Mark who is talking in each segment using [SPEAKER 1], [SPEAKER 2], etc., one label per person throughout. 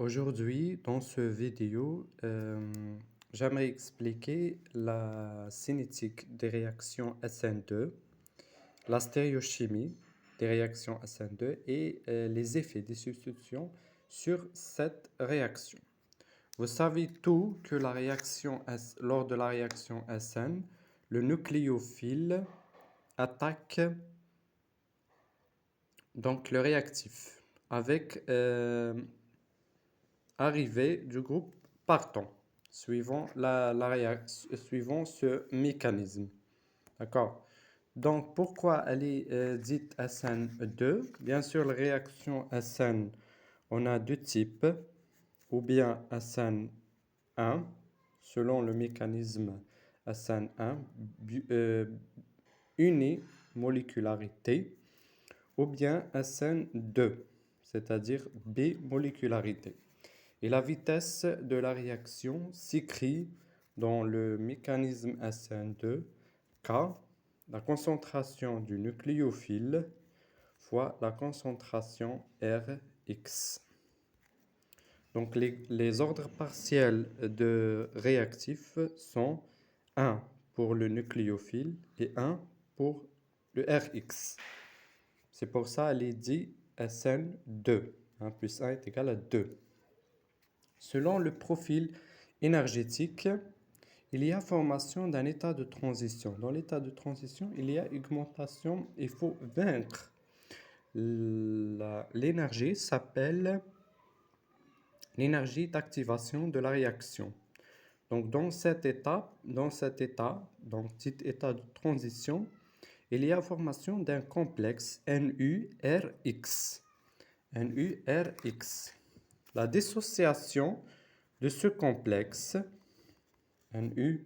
[SPEAKER 1] Aujourd'hui, dans ce vidéo, j'aimerais expliquer la cinétique des réactions SN2, la stéréochimie des réactions SN2 et les effets des substitutions sur cette réaction. Vous savez tout que lors de la réaction SN, le nucléophile attaque donc le réactif avec arrivée du groupe partant, suivant suivant ce mécanisme. D'accord? Donc, pourquoi elle est dite SN2? Bien sûr, la réaction SN, on a deux types, ou bien SN1, selon le mécanisme SN1, unimolécularité, ou bien SN2, c'est-à-dire bimolécularité. Et la vitesse de la réaction s'écrit dans le mécanisme SN2, K, la concentration du nucléophile fois la concentration Rx. Donc les ordres partiels de réactifs sont 1 pour le nucléophile et 1 pour le Rx. C'est pour ça qu'elle est dit SN2. 1 plus 1 est égal à 2. Selon le profil énergétique, il y a formation d'un état de transition. Dans l'état de transition, il y a augmentation. Il faut vaincre. L'énergie s'appelle l'énergie d'activation de la réaction. Donc, dans cet état, donc dit état de transition, il y a formation d'un complexe NURX. NURX. La dissociation de ce complexe NURX,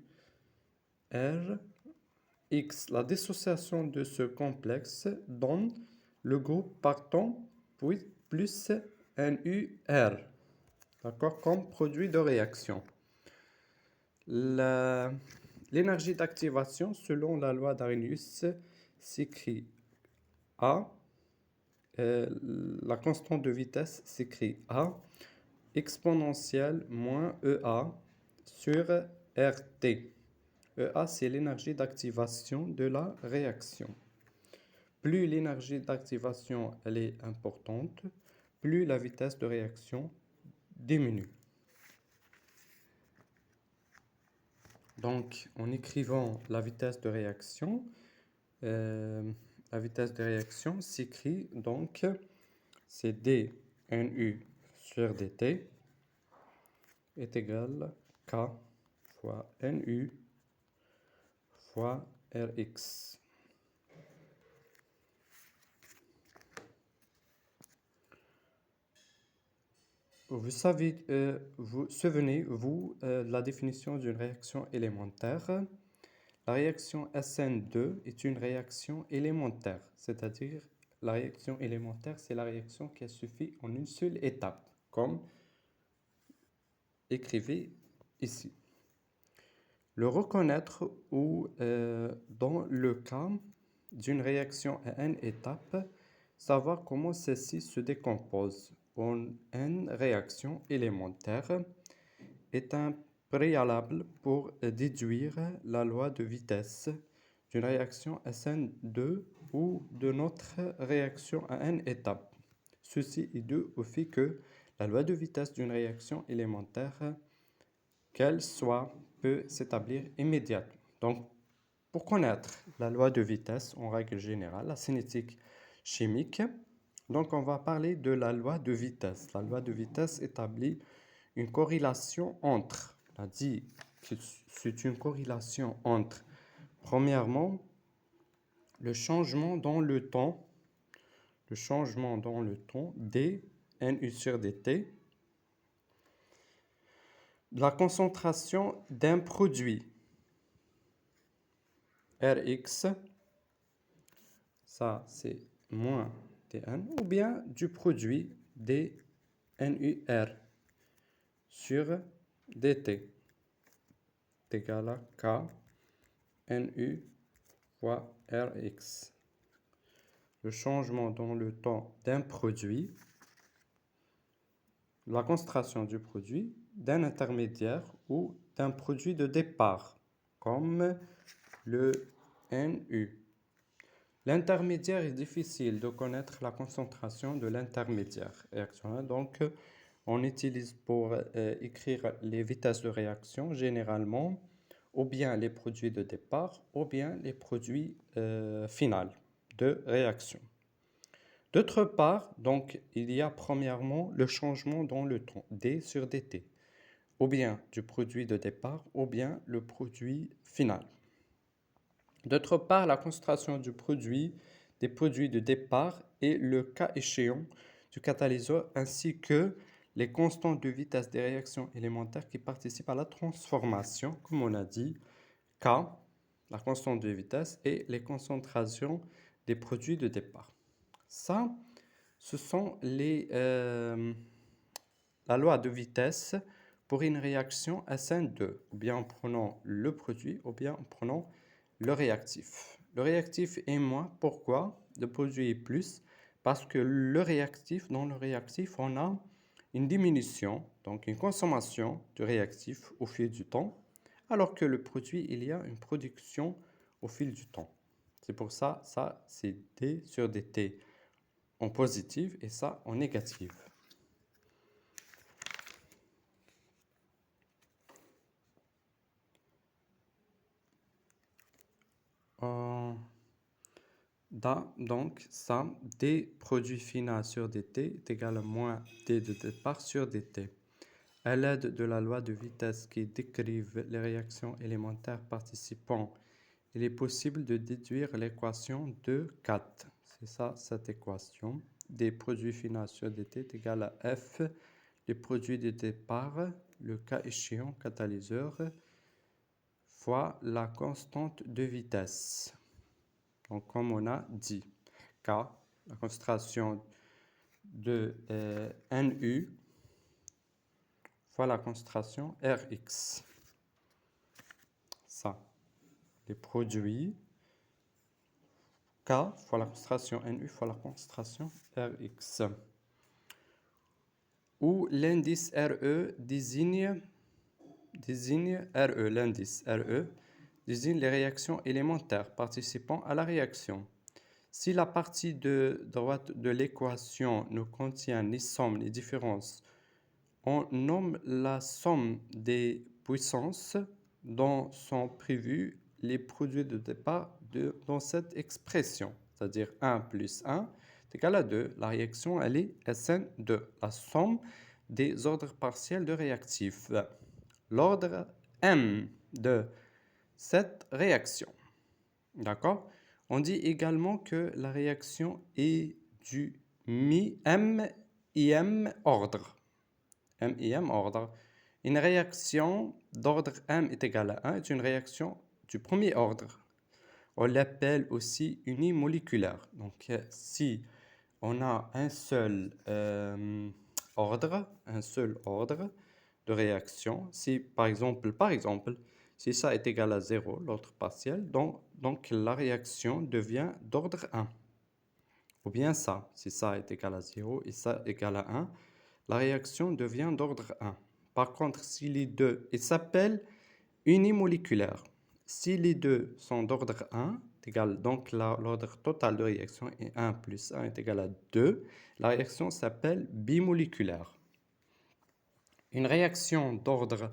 [SPEAKER 1] la dissociation de ce complexe donne le groupe partant plus NUR, d'accord, comme produit de réaction. L'énergie d'activation, selon la loi d'Arrhenius, s'écrit A. La constante de vitesse s'écrit A exponentielle moins EA sur RT. EA, c'est l'énergie d'activation de la réaction. Plus l'énergie d'activation elle est importante, plus la vitesse de réaction diminue. Donc, en écrivant la vitesse de réaction, s'écrit donc, c'est dNU sur dt est égal à K fois NU fois Rx. Vous savez, vous souvenez-vous de la définition d'une réaction élémentaire? La réaction SN2 est une réaction élémentaire, c'est-à-dire la réaction élémentaire, c'est la réaction qui suffit en une seule étape, comme écrivez ici. Le reconnaître ou dans le cas d'une réaction à n étapes, savoir comment celle-ci se décompose en n réactions élémentaires est un préalable pour déduire la loi de vitesse d'une réaction SN2 ou de notre réaction à n étapes. Ceci est dû au fait que la loi de vitesse d'une réaction élémentaire, qu'elle soit, peut s'établir immédiatement. Donc, pour connaître la loi de vitesse, en règle générale, la cinétique chimique, donc on va parler de la loi de vitesse. La loi de vitesse établit une corrélation entre, on a dit que c'est une corrélation entre, premièrement, le changement dans le temps, d, nu sur dt, la concentration d'un produit, Rx, ça c'est moins dn, ou bien du produit dNUR sur dt est égal à K NU fois Rx. Le changement dans le temps d'un produit la concentration du produit, d'un intermédiaire ou d'un produit de départ, comme le NU. L'intermédiaire est difficile de connaître la concentration de l'intermédiaire réactionnel, donc on utilise pour écrire les vitesses de réaction généralement ou bien les produits de départ ou bien les produits finaux de réaction. D'autre part, donc, il y a premièrement le changement dans le temps, d sur dt, ou bien du produit de départ ou bien le produit final. D'autre part, la concentration du produit, des produits de départ et le cas échéant du catalyseur ainsi que les constantes de vitesse des réactions élémentaires qui participent à la transformation, comme on a dit, K, la constante de vitesse, et les concentrations des produits de départ. Ça, ce sont la loi de vitesse pour une réaction SN2, ou bien en prenant le produit, ou bien en prenant le réactif. Le réactif est moins, pourquoi? Le produit est plus, parce que dans le réactif, on a une diminution, donc une consommation du réactif au fil du temps, alors que le produit, il y a une production au fil du temps. C'est pour ça, c'est D sur dt en positif et ça en négatif. Donc, ça, d produit final sur dt est égal à moins d de départ sur dt. À l'aide de la loi de vitesse qui décrit les réactions élémentaires participants, il est possible de déduire l'équation de 4. C'est ça, cette équation. D produit final sur dt est égal à f, les produits de départ, le cas échéant catalyseur, fois la constante de vitesse. Donc, comme on a dit, K, la concentration de NU, fois la concentration Rx. Ça, les produits, K, fois la concentration NU, fois la concentration Rx. Où l'indice RE désigne RE, l'indice RE désigne les réactions élémentaires participant à la réaction. Si la partie de droite de l'équation ne contient ni somme ni différence, on nomme la somme des puissances dont sont prévus les produits de départ dans cette expression, c'est-à-dire 1 plus 1 est égal à 2. La réaction, elle est SN2, la somme des ordres partiels de réactifs. L'ordre M de cette réaction. D'accord? On dit également que la réaction est du MIM ordre. MIM ordre. Une réaction d'ordre M est égale à 1 est une réaction du premier ordre. On l'appelle aussi unimoléculaire. Donc, si on a un seul ordre de réaction, si par exemple, si ça est égal à 0, l'ordre partiel, donc la réaction devient d'ordre 1. Ou bien ça, si ça est égal à 0 et ça est égal à 1, la réaction devient d'ordre 1. Par contre, si les deux, il s'appelle unimoléculaire. Si les deux sont d'ordre 1, donc l'ordre total de réaction est 1 plus 1 est égal à 2, la réaction s'appelle bimoléculaire. Une réaction d'ordre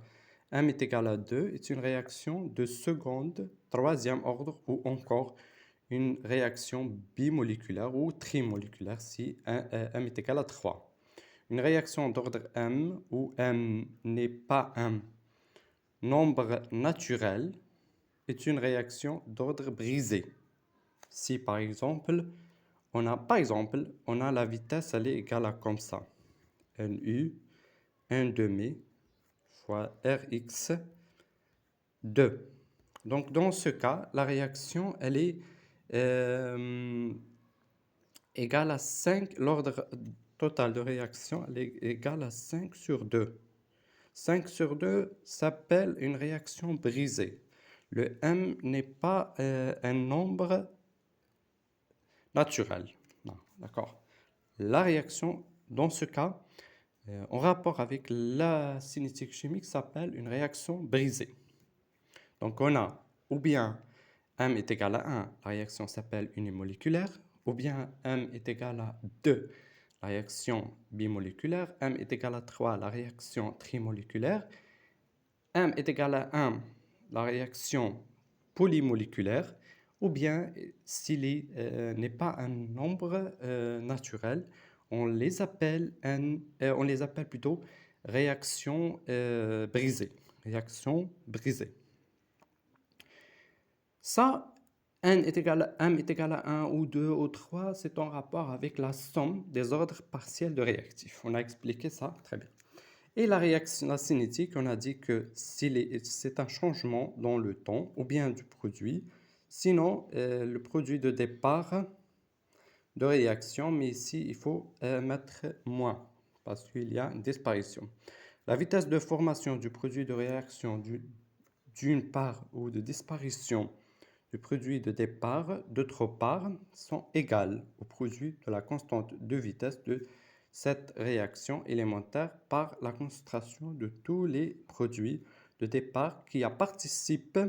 [SPEAKER 1] M est égal à 2 est une réaction de seconde, troisième ordre ou encore une réaction bimoléculaire ou trimoléculaire si M est égal à 3. Une réaction d'ordre M où M n'est pas un nombre naturel est une réaction d'ordre brisé. Si par exemple, on a la vitesse, elle est égale à comme ça. NU, 1 demi fois Rx 2. Donc dans ce cas, la réaction, elle est égale à 5, l'ordre total de réaction, elle est égale à 5 sur 2. 5 sur 2 s'appelle une réaction brisée. Le M n'est pas un nombre naturel. Non, d'accord. La réaction, dans ce cas, en rapport avec la cinétique chimique s'appelle une réaction brisée. Donc on a ou bien M est égal à 1, la réaction s'appelle unimoléculaire, ou bien M est égal à 2, la réaction bimoléculaire, M est égal à 3, la réaction trimoléculaire, M est égal à 1, la réaction polymoléculaire, ou bien s'il n'est pas un nombre naturel, on les appelle plutôt réactions brisées. Réaction brisée. Ça, M est égal à 1 ou 2 ou 3, c'est en rapport avec la somme des ordres partiels de réactifs. On a expliqué ça très bien. Et la réaction, la cinétique, on a dit que c'est un changement dans le temps ou bien du produit. Sinon, le produit de départ de réaction, mais ici, il faut mettre moins parce qu'il y a une disparition. La vitesse de formation du produit de réaction d'une part ou de disparition du produit de départ d'autre part sont égales au produit de la constante de vitesse de cette réaction élémentaire par la concentration de tous les produits de départ qui participent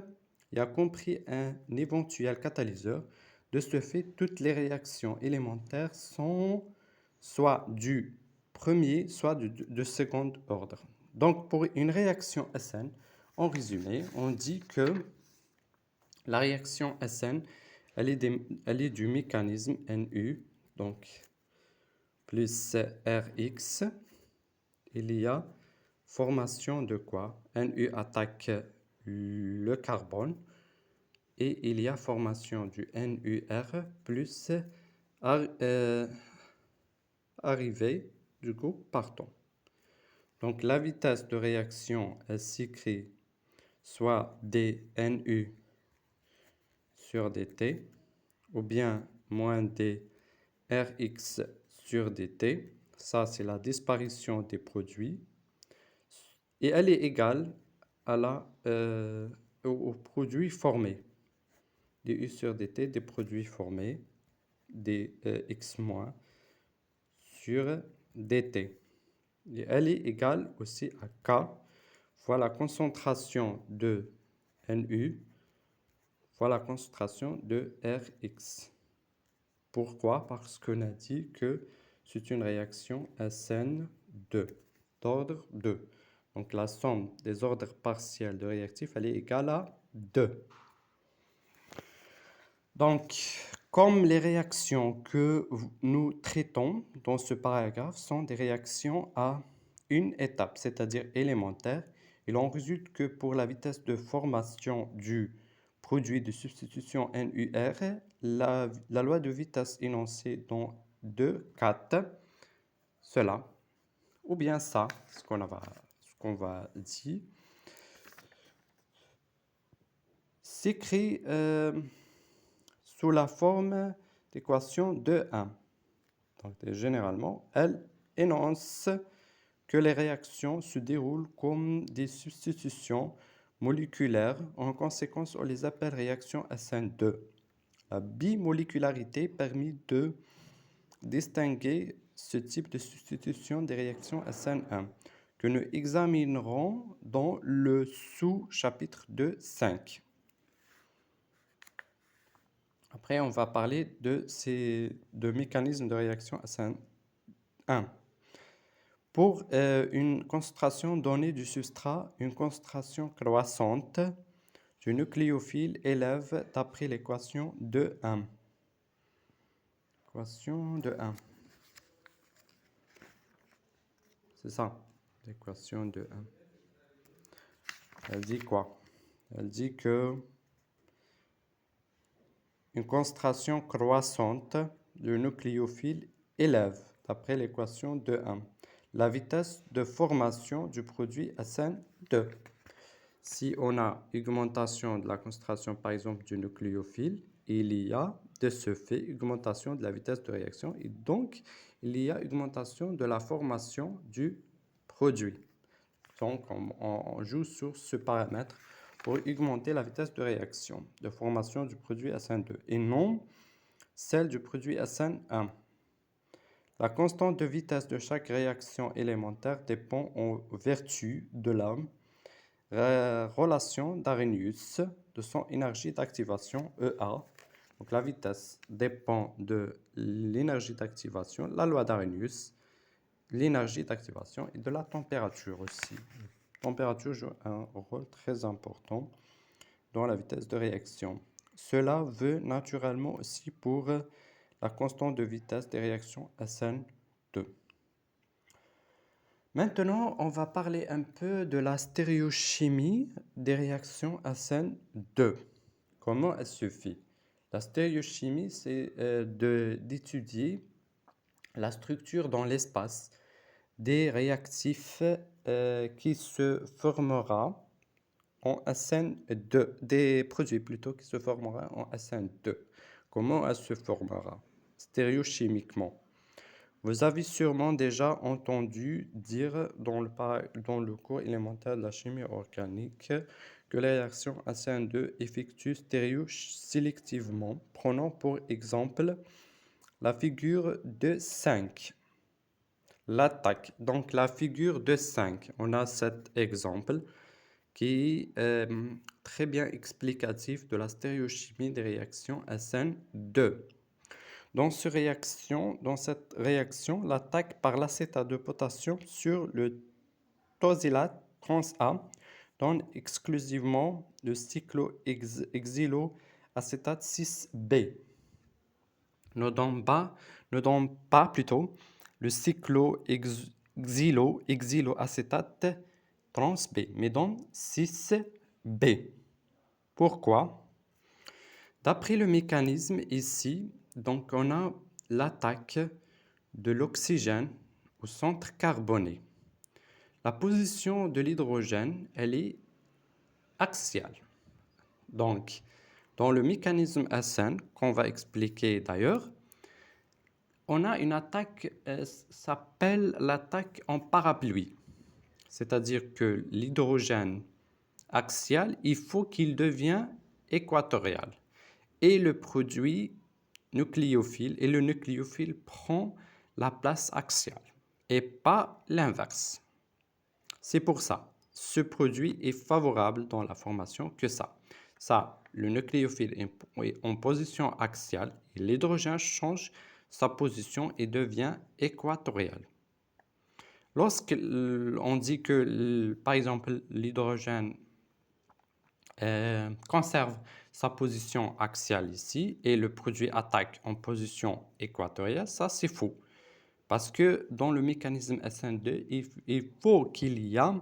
[SPEAKER 1] et a compris un éventuel catalyseur. De ce fait, toutes les réactions élémentaires sont soit du premier, soit de second ordre. Donc, pour une réaction SN, en résumé, on dit que la réaction SN, elle est du mécanisme NU, donc plus Rx. Il y a formation de quoi? NU attaque le carbone et il y a formation du NUR plus arrivée du groupe partant. Donc la vitesse de réaction, elle s'écrit soit dNU sur dt ou bien moins d Rx sur dt. Ça, c'est la disparition des produits. Et elle est égale à au produit formé. Du sur dt, des produits formés, des x- sur dt. Et elle est égale aussi à K fois la concentration de Nu fois la concentration de Rx. Pourquoi? Parce qu'on a dit que c'est une réaction SN2, d'ordre 2. Donc la somme des ordres partiels de réactifs, elle est égale à 2. Donc, comme les réactions que nous traitons dans ce paragraphe sont des réactions à une étape, c'est-à-dire élémentaire, il en résulte que pour la vitesse de formation du produit de substitution NUR, la loi de vitesse énoncée dans 2,4, cela, ou bien ça, ce qu'on va dire, s'écrit sous la forme d'équation 2,1. Donc, généralement, elle énonce que les réactions se déroulent comme des substitutions moléculaires. En conséquence, on les appelle réactions SN2. La bimolécularité permet de distinguer ce type de substitution des réactions SN1 que nous examinerons dans le sous-chapitre 2.5. Après, on va parler de ces deux mécanismes de réaction SN1. Pour une concentration donnée du substrat, une concentration croissante du nucléophile élève d'après l'équation 2,1. Équation 2,1. C'est ça, l'équation 2,1. Elle dit quoi? Elle dit que une concentration croissante du nucléophile élève, d'après l'équation 2,1, la vitesse de formation du produit SN2. Si on a augmentation de la concentration, par exemple, du nucléophile, il y a de ce fait augmentation de la vitesse de réaction et donc il y a augmentation de la formation du produit. Donc on joue sur ce paramètre pour augmenter la vitesse de réaction, de formation du produit SN2 et non celle du produit SN1. La constante de vitesse de chaque réaction élémentaire dépend en vertu de la relation d'Arrhenius de son énergie d'activation EA. Donc la vitesse dépend de l'énergie d'activation, la loi d'Arrhenius, l'énergie d'activation et de la température aussi. La température joue un rôle très important dans la vitesse de réaction. Cela veut naturellement aussi pour la constante de vitesse des réactions SN2. Maintenant, on va parler un peu de la stéréochimie des réactions SN2. Comment elle se fait? La stéréochimie, c'est d'étudier la structure dans l'espace des réactifs qui se formera en SN2, des produits plutôt qui se formera en SN2. Comment elle se formera? Stéréochimiquement. Vous avez sûrement déjà entendu dire dans le cours élémentaire de la chimie organique que les réactions SN2 effectuent stéréosélectivement. Prenons pour exemple la figure de 5. L'attaque. Donc la figure de 5. On a cet exemple qui est très bien explicatif de la stéréochimie des réactions SN2. Dans cette réaction, l'attaque par l'acétate de potassium sur le tosylate trans A donne exclusivement le cyclohexyloacétate 6B. Ne donne pas plutôt le cyclohexyloacétate trans B, mais donne 6B. Pourquoi? D'après le mécanisme ici, donc on a l'attaque de l'oxygène au centre carboné. La position de l'hydrogène, elle est axiale. Donc, dans le mécanisme SN, qu'on va expliquer d'ailleurs, on a une attaque, s'appelle l'attaque en parapluie. C'est-à-dire que l'hydrogène axial, il faut qu'il devienne équatorial. Et le produit nucléophile, et le nucléophile prend la place axiale, et pas l'inverse. C'est pour ça, ce produit est favorable dans la formation que ça. Le nucléophile est en position axiale, et l'hydrogène change sa position et devient équatorial. Lorsqu'on dit que, par exemple, l'hydrogène conserve sa position axiale ici et le produit attaque en position équatoriale, ça c'est faux. Parce que dans le mécanisme SN2, il faut qu'il y ait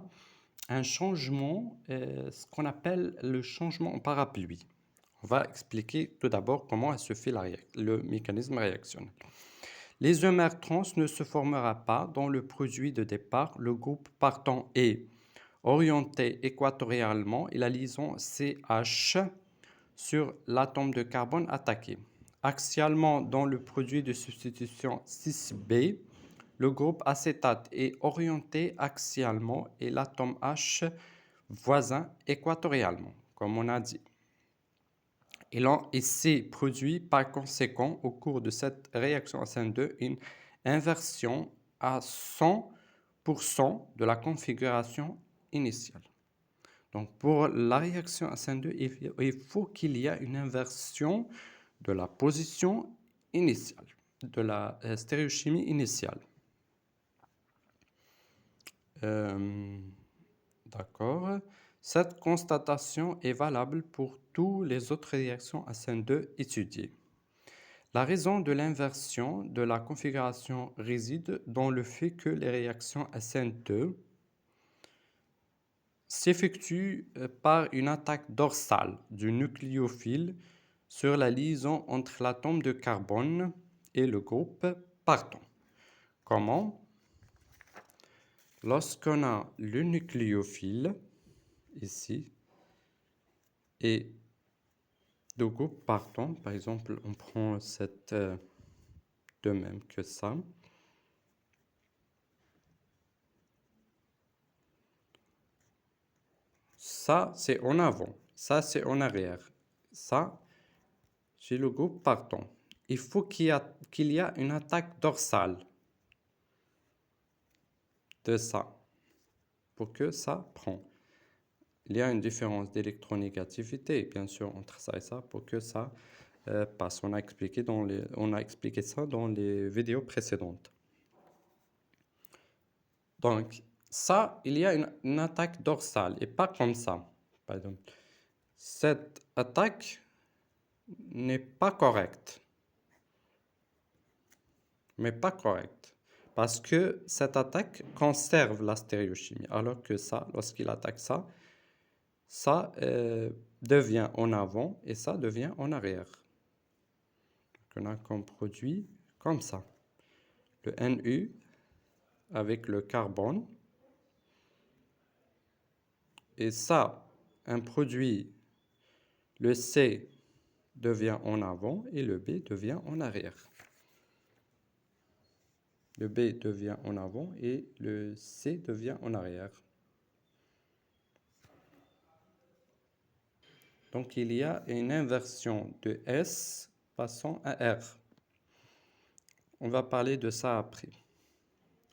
[SPEAKER 1] un changement, ce qu'on appelle le changement en parapluie. On va expliquer tout d'abord comment se fait le mécanisme réactionnel. L'isomère trans ne se formera pas dans le produit de départ. Le groupe partant est orienté équatorialement et la liaison CH sur l'atome de carbone attaqué. Axialement, dans le produit de substitution 6B, le groupe acétate est orienté axialement et l'atome H voisin équatorialement, comme on a dit. Et c'est produit par conséquent au cours de cette réaction SN2 une inversion à 100% de la configuration initiale. Donc pour la réaction SN2, il faut qu'il y ait une inversion de la position initiale, de la stéréochimie initiale. D'accord. Cette constatation est valable pour toutes les autres réactions SN2 étudiées. La raison de l'inversion de la configuration réside dans le fait que les réactions SN2 s'effectuent par une attaque dorsale du nucléophile sur la liaison entre l'atome de carbone et le groupe partant. Comment? Lorsqu'on a le nucléophile, ici, et le groupe partant, par exemple, on prend cette de même que ça. Ça, c'est en avant. Ça, c'est en arrière. Ça, c'est le groupe partant. Il faut qu'il y ait une attaque dorsale de ça pour que ça prend. Il y a une différence d'électronégativité, bien sûr, entre ça et ça pour que ça passe. On a expliqué ça dans les vidéos précédentes. Donc, ça, il y a une attaque dorsale et pas comme ça. Par exemple, cette attaque n'est pas correcte. Mais pas correcte. Parce que cette attaque conserve la stéréochimie. Alors que ça, lorsqu'il attaque ça, ça devient en avant et ça devient en arrière. Donc on a comme produit comme ça. Le Nu avec le carbone. Et ça, un produit, le C devient en avant et le B devient en arrière. Le B devient en avant et le C devient en arrière. Donc, il y a une inversion de S passant à R. On va parler de ça après.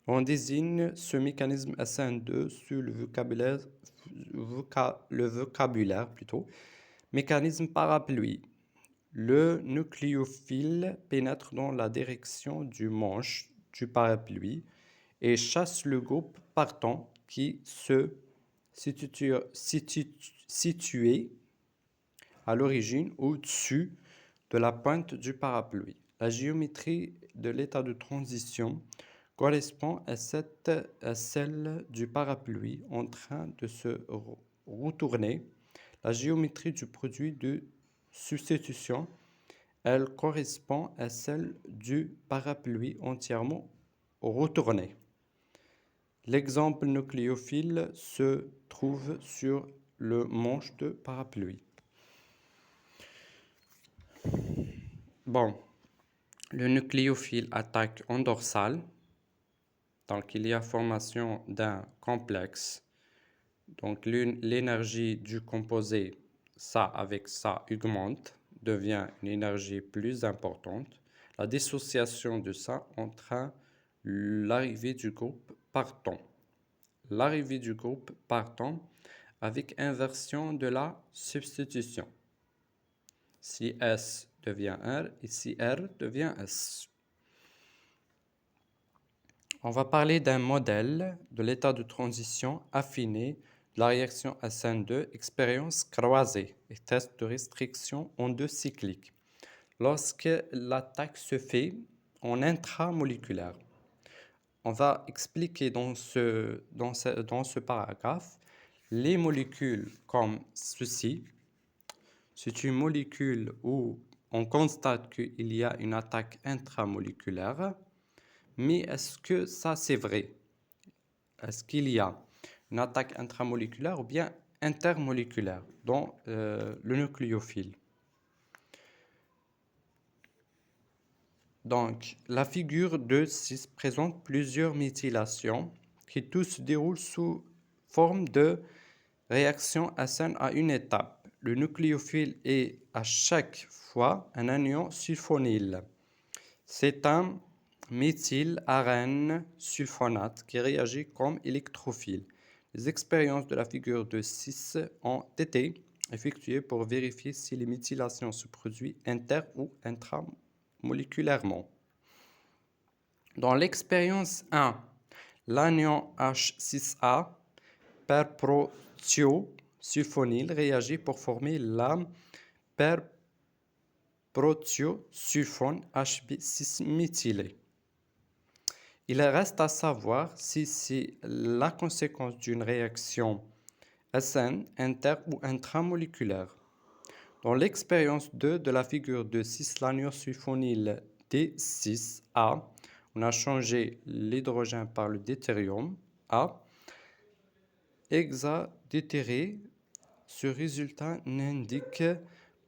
[SPEAKER 1] On désigne ce mécanisme SN2 sur le vocabulaire plutôt. Mécanisme parapluie. Le nucléophile pénètre dans la direction du manche du parapluie et chasse le groupe partant qui se situait à l'origine au-dessus de la pointe du parapluie. La géométrie de l'état de transition correspond à celle du parapluie en train de se retourner. La géométrie du produit de substitution, elle correspond à celle du parapluie entièrement retourné. L'exemple nucléophile se trouve sur le manche de parapluie. Bon, le nucléophile attaque en dorsale. Donc, il y a formation d'un complexe. Donc, l'énergie du composé, ça avec ça, augmente, devient une énergie plus importante. La dissociation de ça entraîne l'arrivée du groupe partant. L'arrivée du groupe partant avec inversion de la substitution. Si S devient R et si R devient S. On va parler d'un modèle de l'état de transition affiné de la réaction SN2, expérience croisée et test de restriction en deux cycliques. Lorsque l'attaque se fait en intramoléculaire, on va expliquer dans ce paragraphe les molécules comme ceci. C'est une molécule où on constate qu'il y a une attaque intramoléculaire. Mais est-ce que ça c'est vrai? Est-ce qu'il y a une attaque intramoléculaire ou bien intermoléculaire dans le nucléophile? Donc, la figure 2.6 présente plusieurs méthylations qui tous se déroulent sous forme de réaction SN à une étape. Le nucléophile est à chaque fois un anion sulfonyle. C'est un méthyle-arène sulfonate qui réagit comme électrophile. Les expériences de la figure 2.6 ont été effectuées pour vérifier si les méthylations se produisent inter- ou intramoléculairement. Dans l'expérience 1, l'anion H6A perprotiosulfonyle réagit pour former la perprotiosulfone HB6 méthylé. Il reste à savoir si c'est la conséquence d'une réaction SN inter- ou intramoléculaire. Dans l'expérience 2 de la figure de 6 l'anion-sulfonyle D6A, on a changé l'hydrogène par le deutérium A hexadétéré. Ce résultat n'indique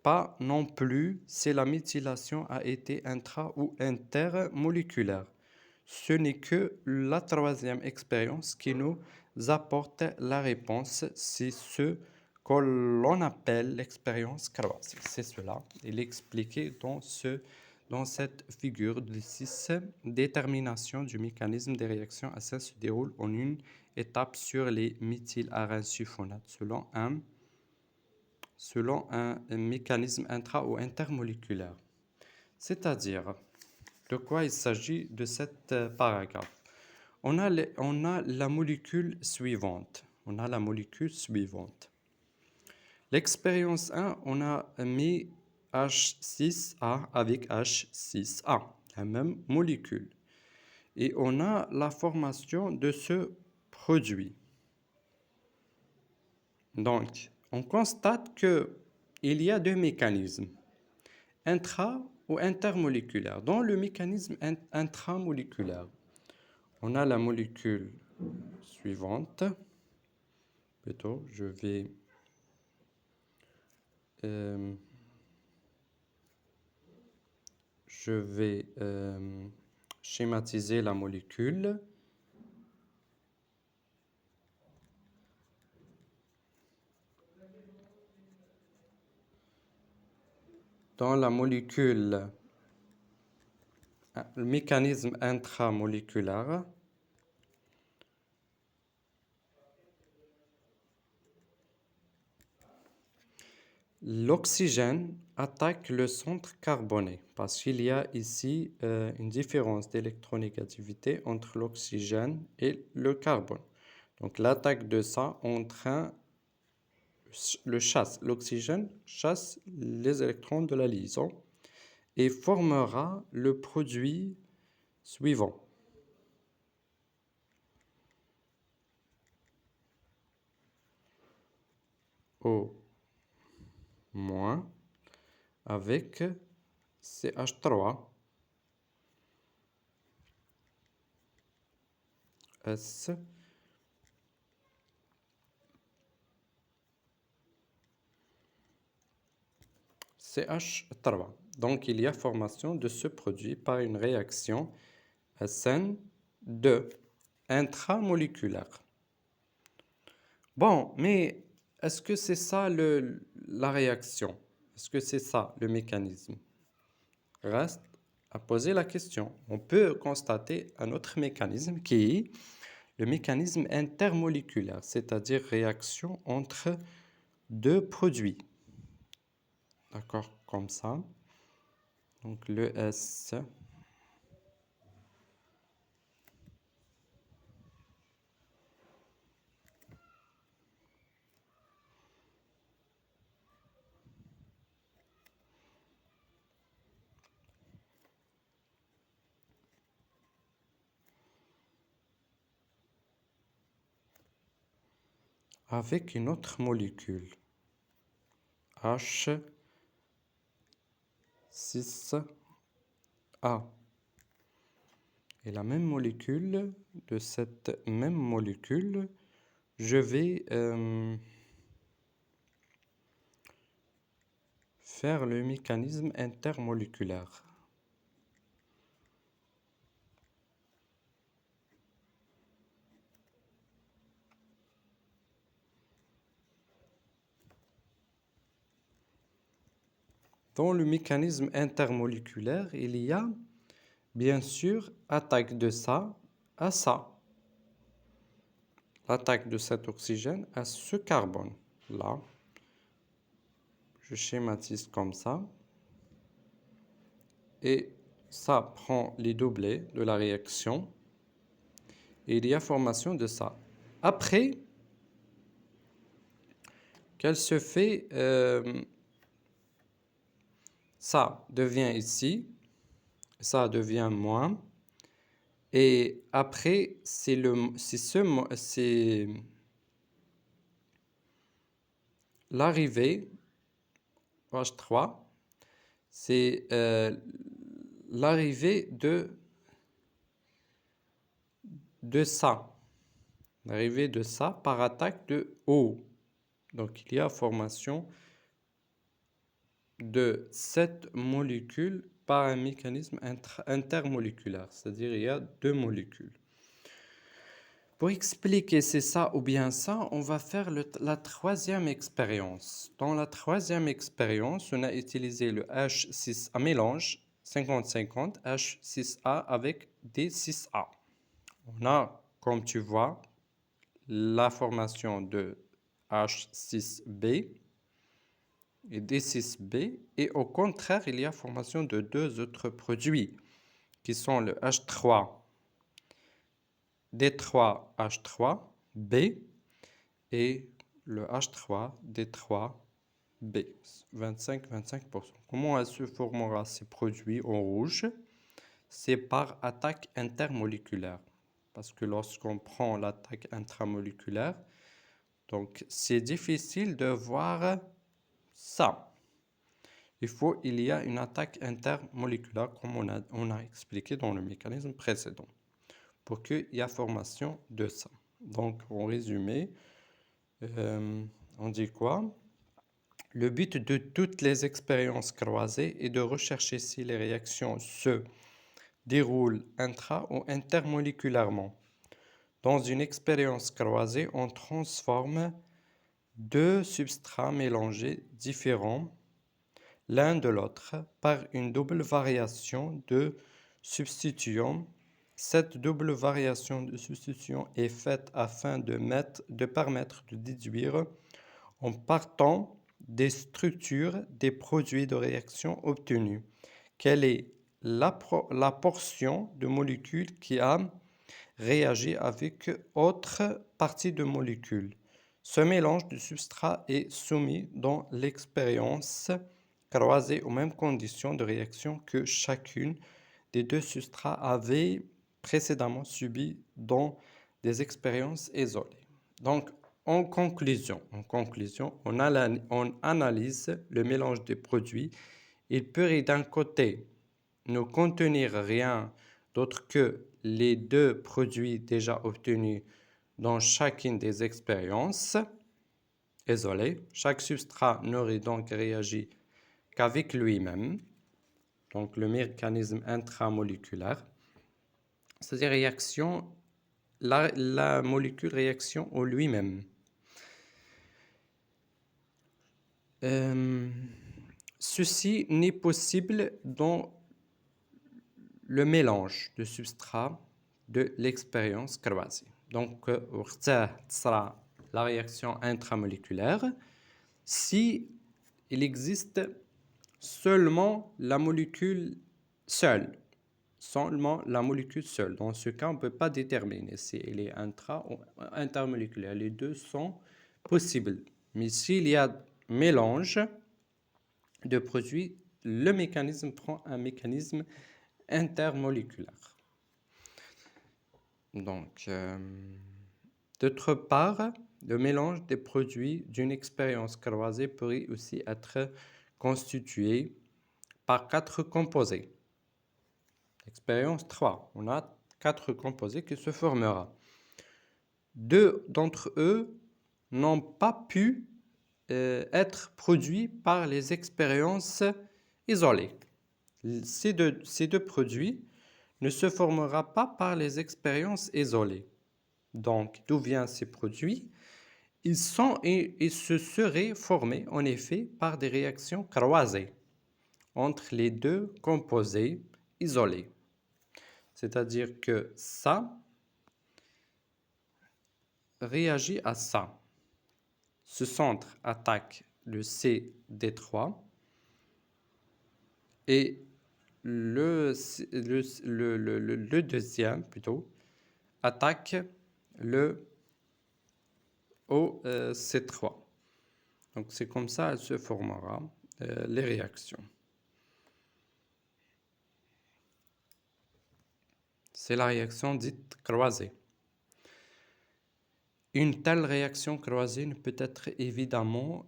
[SPEAKER 1] pas non plus si la méthylation a été intra- ou intermoléculaire. Ce n'est que la troisième expérience qui nous apporte la réponse. C'est ce que l'on appelle l'expérience croisée. C'est cela. Il est expliqué dans cette figure de 6, détermination du mécanisme des réactions à ça se déroule en une étape sur les méthylarènes sulfonates selon un mécanisme intra- ou intermoléculaire. C'est-à-dire, de quoi il s'agit de cette paragraphe? On a la molécule suivante. L'expérience 1, on a mis H6A avec H6A, la même molécule. Et on a la formation de ce produit. Donc, on constate qu'il y a deux mécanismes, intra- ou intermoléculaires. Dans le mécanisme intramoléculaire, on a la molécule suivante. Plutôt, je vais schématiser la molécule. Dans la molécule, le mécanisme intramoléculaire, l'oxygène attaque le centre carboné parce qu'il y a ici une différence d'électronégativité entre l'oxygène et le carbone. Donc l'attaque de ça entraîne l'oxygène chasse les électrons de la liaison et formera le produit suivant. O- avec CH3 S CH3. Donc, il y a formation de ce produit par une réaction SN2 intramoléculaire. Bon, mais est-ce que c'est ça la réaction? Est-ce que c'est ça le mécanisme? Reste à poser la question. On peut constater un autre mécanisme qui est le mécanisme intermoléculaire, c'est-à-dire réaction entre deux produits. D'accord, comme ça. Donc le S avec une autre molécule H6A. Et la même molécule, de cette même molécule, je vais faire le mécanisme intermoléculaire. Dans le mécanisme intermoléculaire, il y a bien sûr attaque de ça à ça. L'attaque de cet oxygène à ce carbone. Là, je schématise comme ça. Et ça prend les doublés de la réaction. Et il y a formation de ça. Après, qu'elle se fait, ça devient ici, ça devient moins. Et après, c'est l'arrivée, H3, c'est l'arrivée de ça. L'arrivée de ça par attaque de O. Donc, il y a formation de cette molécule par un mécanisme intermoléculaire, c'est-à-dire il y a deux molécules. Pour expliquer c'est ça ou bien ça, on va faire la troisième expérience. Dans la troisième expérience, on a utilisé le H6A mélange 50-50 H6A avec D6A. On a, comme tu vois, la formation de H6B et D6B. Et au contraire, il y a formation de deux autres produits qui sont le H3, D3, H3B et le H3, D3B, 25-25%. Comment elle se formera ces produits en rouge? C'est par attaque intermoléculaire. Parce que lorsqu'on prend l'attaque intramoléculaire, donc c'est difficile de voir ça. Il y a une attaque intermoléculaire, comme on a expliqué dans le mécanisme précédent, pour qu'il y ait formation de ça. Donc, en résumé, on dit quoi? Le but de toutes les expériences croisées est de rechercher si les réactions se déroulent intra- ou intermoléculairement. Dans une expérience croisée, on transforme deux substrats mélangés différents l'un de l'autre par une double variation de substitution. Cette double variation de substitution est faite afin de permettre de déduire en partant des structures des produits de réaction obtenus. Quelle est la portion de molécules qui a réagi avec autre partie de molécules? Ce mélange de substrats est soumis dans l'expérience croisée aux mêmes conditions de réaction que chacune des deux substrats avait précédemment subi dans des expériences isolées. Donc, en conclusion, on analyse le mélange des produits. Il peut d'un côté ne contenir rien d'autre que les deux produits déjà obtenus dans chacune des expériences isolées. Chaque substrat n'aurait donc réagi qu'avec lui-même, donc le mécanisme intramoléculaire, c'est-à-dire réaction, la molécule réaction en lui-même. Ceci n'est possible dans le mélange de substrats de l'expérience croisée. Donc, sera la réaction intramoléculaire si il existe seulement la molécule seule. Seulement la molécule seule. Dans ce cas, on ne peut pas déterminer si elle est intra ou intermoléculaire. Les deux sont possibles. Mais s'il y a mélange de produits, le mécanisme prend un mécanisme intermoléculaire. Donc, d'autre part, le mélange des produits d'une expérience croisée pourrait aussi être constitué par 4 composés. Expérience 3, on a 4 composés qui se formera. 2 d'entre eux n'ont pas pu être produits par les expériences isolées. Ces deux produits ne se formera pas par les expériences isolées. Donc, d'où viennent ces produits? Ils se seraient formés, en effet, par des réactions croisées entre les deux composés isolés. C'est-à-dire que ça réagit à ça. Ce centre attaque le CD3 et le deuxième, plutôt, attaque le OC3. Donc, c'est comme ça elle se formera les réactions. C'est la réaction dite croisée. Une telle réaction croisée ne peut être évidemment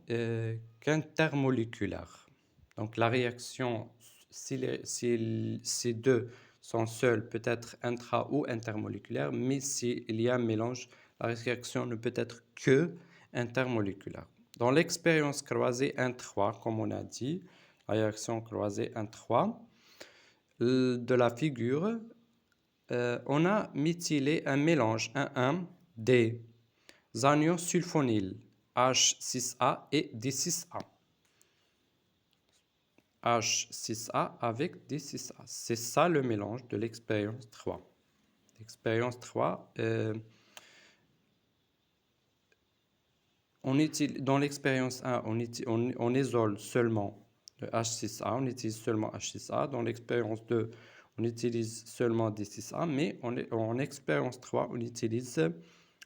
[SPEAKER 1] qu'intermoléculaire. Donc, la réaction, si ces deux sont seuls, peut être intra- ou intermoléculaire, mais s'il y a un mélange, la réaction ne peut être que intermoléculaire. Dans l'expérience croisée 1,3, comme on a dit, la réaction croisée 1,3 de la figure, on a méthylé un mélange 1,1 des anions sulfonyles H6A et D6A. H6A avec D6A. C'est ça le mélange de l'expérience 3. L'expérience 3, dans l'expérience 1, on isole seulement le H6A, on utilise seulement H6A. Dans l'expérience 2, on utilise seulement D6A, mais en expérience 3, on utilise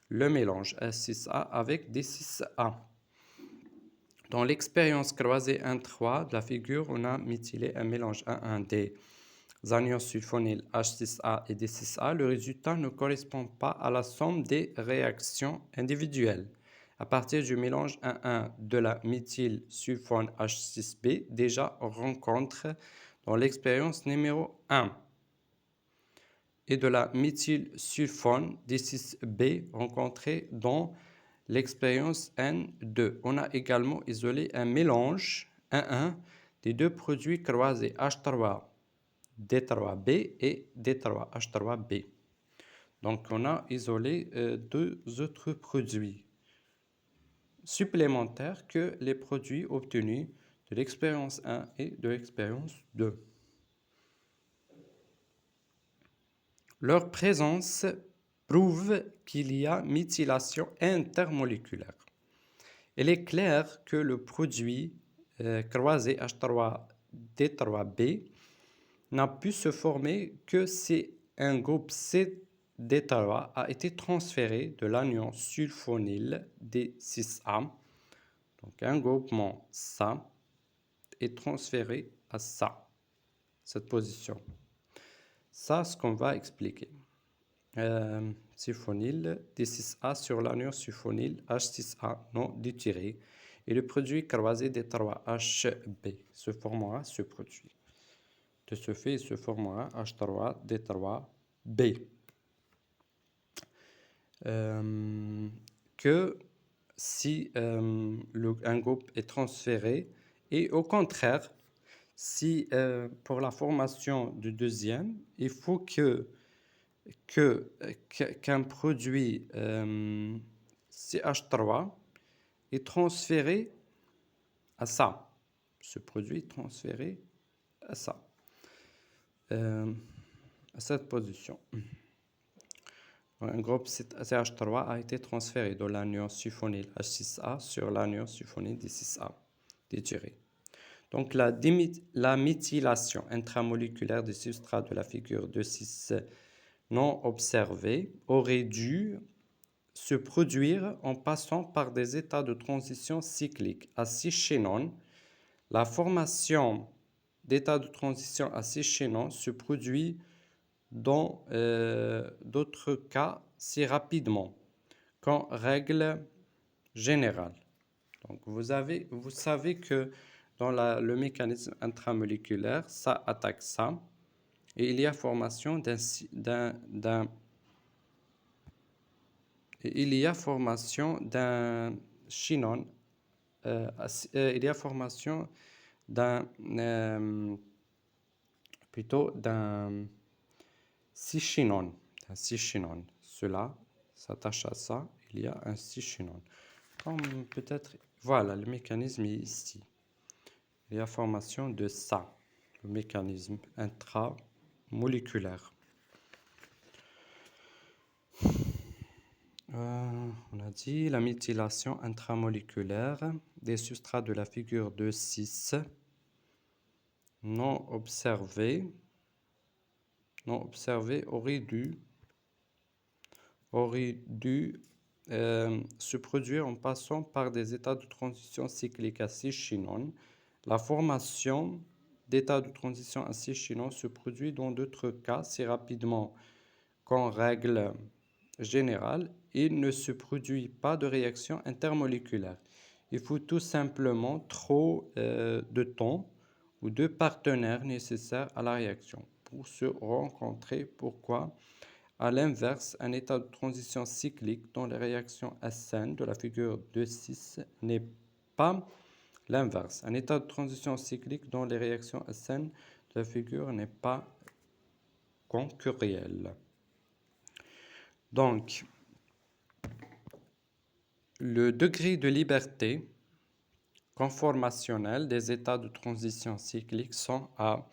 [SPEAKER 1] le mélange H6A avec D6A. Dans l'expérience croisée 1,3 de la figure, on a méthylé un mélange 1,1 des anions sulfonyles H6A et D6A. Le résultat ne correspond pas à la somme des réactions individuelles. À partir du mélange 1,1 de la méthylsulfone H6B, déjà rencontre dans l'expérience numéro 1, et de la méthylsulfone D6B rencontrée dans l'expérience N2. On a également isolé un mélange 1,1 des deux produits croisés H3 D3B et D3 H3B. Donc on a isolé deux autres produits supplémentaires que les produits obtenus de l'expérience 1 et de l'expérience 2. Leur présence prouve qu'il y a méthylation intermoléculaire. Il est clair que le produit croisé H3D3B n'a pu se former que si un groupe CD3 a été transféré de l'anion sulfonyle D6A. Donc un groupement ça est transféré à ça, cette position. Ça, ce qu'on va expliquer. Sulfonyle D6A sur l'anion sulfonyle H6A non détiré et le produit croisé D3HB se formera ce produit. De ce fait, il se formera H3D3B. Que si un groupe est transféré, et au contraire, si pour la formation du deuxième, il faut qu'un produit CH3 est transféré à ça. Ce produit est transféré à ça. À cette position. Un groupe CH3 a été transféré de l'anion sulfonyle H6A sur l'anion sulfonyle D6A détiré. Donc la méthylation intramoléculaire des substrats de la figure 2,6 non observée aurait dû se produire en passant par des états de transition cyclique à cis-chaînone. La formation d'états de transition à cis-chaînone se produit dans d'autres cas si rapidement qu'en règle générale. Donc vous savez que dans le mécanisme intramoléculaire, ça attaque ça. Et il y a formation d'un chinone, il y a formation d'un cis-chinone. Cela s'attache à ça, il y a un cis-chinone. Comme peut-être, voilà, le mécanisme est ici. Il y a formation de ça, le mécanisme intramoléculaire. On a dit la méthylation intramoléculaire des substrats de la figure 2,6 non observée aurait dû se produire en passant par des états de transition cyclique à cis-chinone. La formation d'états de transition à cis-chinone se produit dans d'autres cas si rapidement qu'en règle générale, il ne se produit pas de réaction intermoléculaire. Il faut tout simplement trop de temps ou de partenaires nécessaires à la réaction pour se rencontrer. Pourquoi? À l'inverse, un état de transition cyclique dans les réactions SN de la figure 2,6 n'est pas l'inverse. Un état de transition cyclique dans les réactions SN de la figure n'est pas concurrentiel. Donc, le degré de liberté conformationnels des états de transition cyclique sont à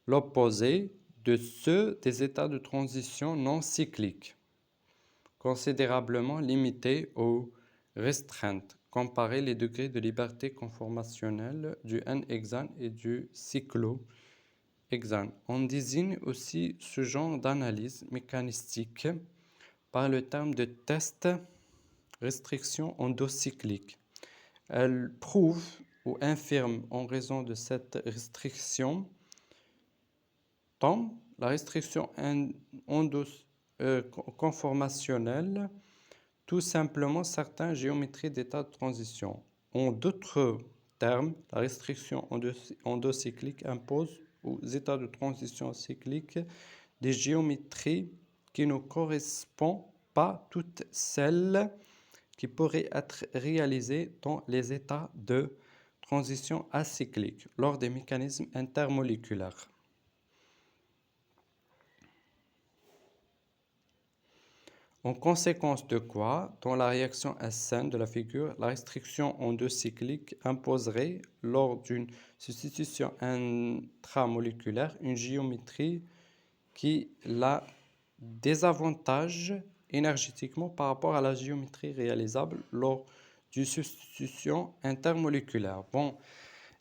[SPEAKER 1] l'opposé de ceux des états de transition non cycliques, considérablement limités ou restreintes. Comparer les degrés de liberté conformationnelle du n-hexane et du cyclohexane. On désigne aussi ce genre d'analyse mécanistique par le terme de test restriction endocyclique. Elle prouve ou infirme en raison de cette restriction tant la restriction conformationnelle, tout simplement certaines géométries d'état de transition. En d'autres termes, la restriction endocyclique impose aux états de transition cyclique des géométries qui ne correspondent pas toutes celles qui pourraient être réalisées dans les états de transition acyclique lors des mécanismes intermoléculaires. En conséquence de quoi, dans la réaction SN de la figure, la restriction endocyclique imposerait, lors d'une substitution intramoléculaire, une géométrie qui la désavantage énergétiquement par rapport à la géométrie réalisable lors d'une substitution intermoléculaire. Bon,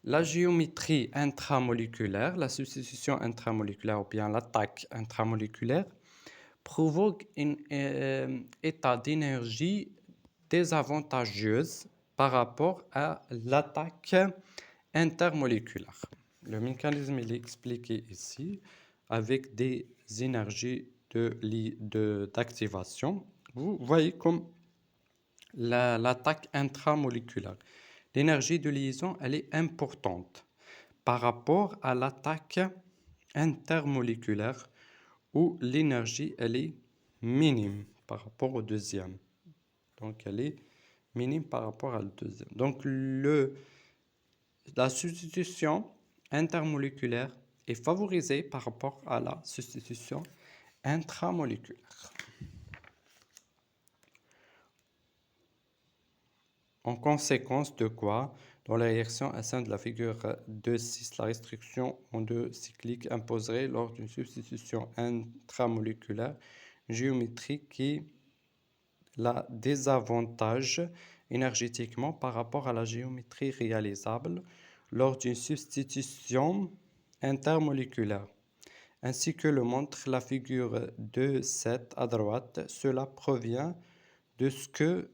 [SPEAKER 1] la géométrie intramoléculaire, la substitution intramoléculaire ou bien l'attaque intramoléculaire provoque un état d'énergie désavantageuse par rapport à l'attaque intermoléculaire. Le mécanisme est expliqué ici avec des énergies d'activation. Vous voyez comme l'attaque intramoléculaire. L'énergie de liaison, elle est importante par rapport à l'attaque intermoléculaire où l'énergie, elle est minime par rapport au deuxième. Donc, elle est minime par rapport à le deuxième. Donc, la substitution intermoléculaire est favorisée par rapport à la substitution intramoléculaire. En conséquence de quoi, dans la réaction S1 de la figure 2,6, la restriction endocyclique imposerait lors d'une substitution intramoléculaire une géométrie qui la désavantage énergétiquement par rapport à la géométrie réalisable lors d'une substitution intermoléculaire. Ainsi que le montre la figure 2,7 à droite, cela provient de ce que